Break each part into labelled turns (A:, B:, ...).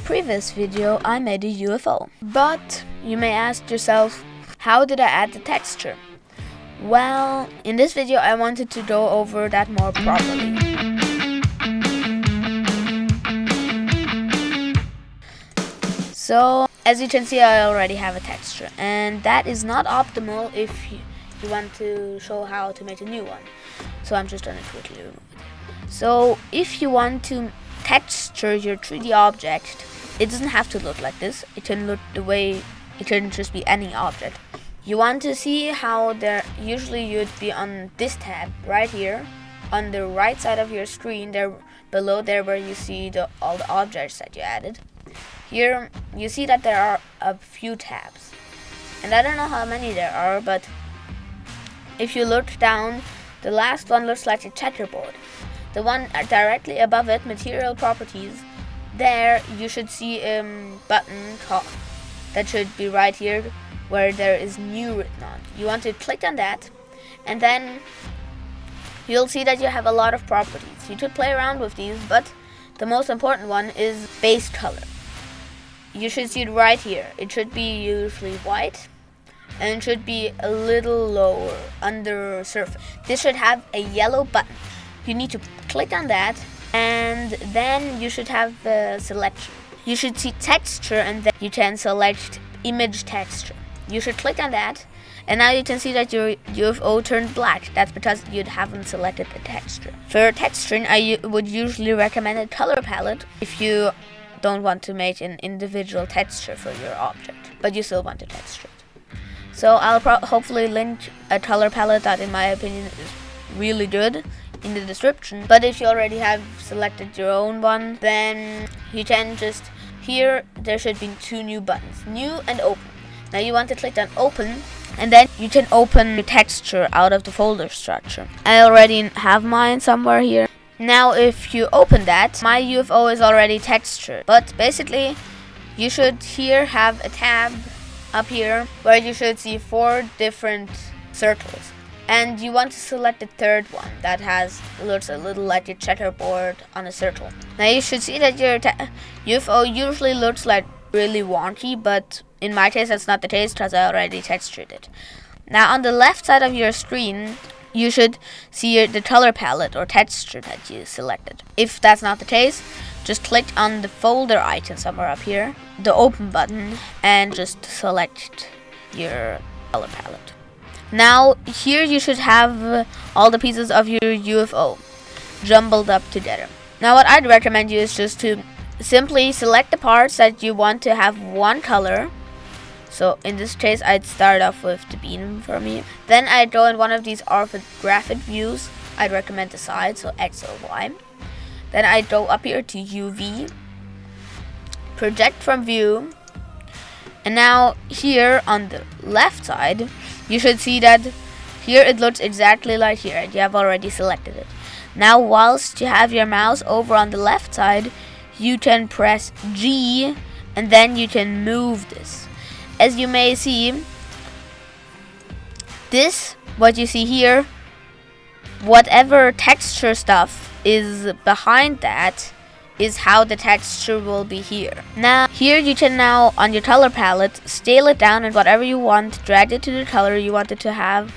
A: previous video I made a UFO. But you may ask yourself, how did I add the texture? Well, in this video I wanted to go over that more properly. So, as you can see, I already have a texture, and that is not optimal if you want to show how to make a new one. So I'm just gonna quickly remove it. So if you want to texture your 3D object, it doesn't have to look like this. It can look the way, it can just be any object. You want to see how there, usually you'd be on this tab right here, on the right side of your screen, there below there where you see all the objects that you added. Here you see that there are a few tabs, and I don't know how many there are, but if you look down, the last one looks like a checkerboard. The one directly above it, material properties, there you should see a button that should be right here where there is new written on. You want to click on that, and then you'll see that you have a lot of properties. You could play around with these, but the most important one is base color. You should see it right here. It should be usually white, and it should be a little lower under surface. This should have a yellow button. You need to click on that, and then you should have the selection. You should see texture, and then you can select image texture. You should click on that, and now you can see that your UFO turned black. That's because you haven't selected the texture. For texturing, I would usually recommend a color palette if you don't want to make an individual texture for your object, but you still want to texture it. So I'll hopefully link a color palette that in my opinion is really good in the description. But if you already have selected your own one, then you can just, here there should be two new buttons, new and open. Now you want to click on open, and then you can open the texture out of the folder structure. I already have mine somewhere here. Now if you open that, my UFO is already textured, but basically you should here have a tab up here where you should see 4 different circles, and you want to select the third one that looks a little like a checkerboard on a circle. Now you should see that your UFO usually looks like really wonky, but in my case that's not the case because I already textured it. Now on the left side of your screen you should see the color palette or texture that you selected. If that's not the case, just click on the folder icon somewhere up here, the open button, and just select your color palette. Now here you should have all the pieces of your UFO jumbled up together. Now what I'd recommend you is just to simply select the parts that you want to have one color. So in this case, I'd start off with the beam for me. Then I'd go in one of these orthographic views. I'd recommend the side, so X or Y. Then I'd go up here to UV, project from view. And now here on the left side, you should see that here it looks exactly like here. You have already selected it. Now whilst you have your mouse over on the left side, you can press G, and then you can move this. As you may see, what you see here, whatever texture stuff is behind that is how the texture will be here. Now, here you can now, on your color palette, scale it down and whatever you want, drag it to the color you want it to have.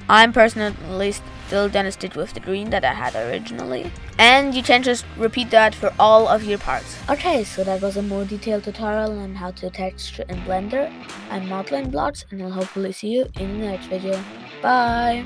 A: I'm personally still gonna stick with the green that I had originally. And you can just repeat that for all of your parts. Okay, so that was a more detailed tutorial on how to texture in Blender. I'm modeling blocks, and I'll hopefully see you in the next video. Bye!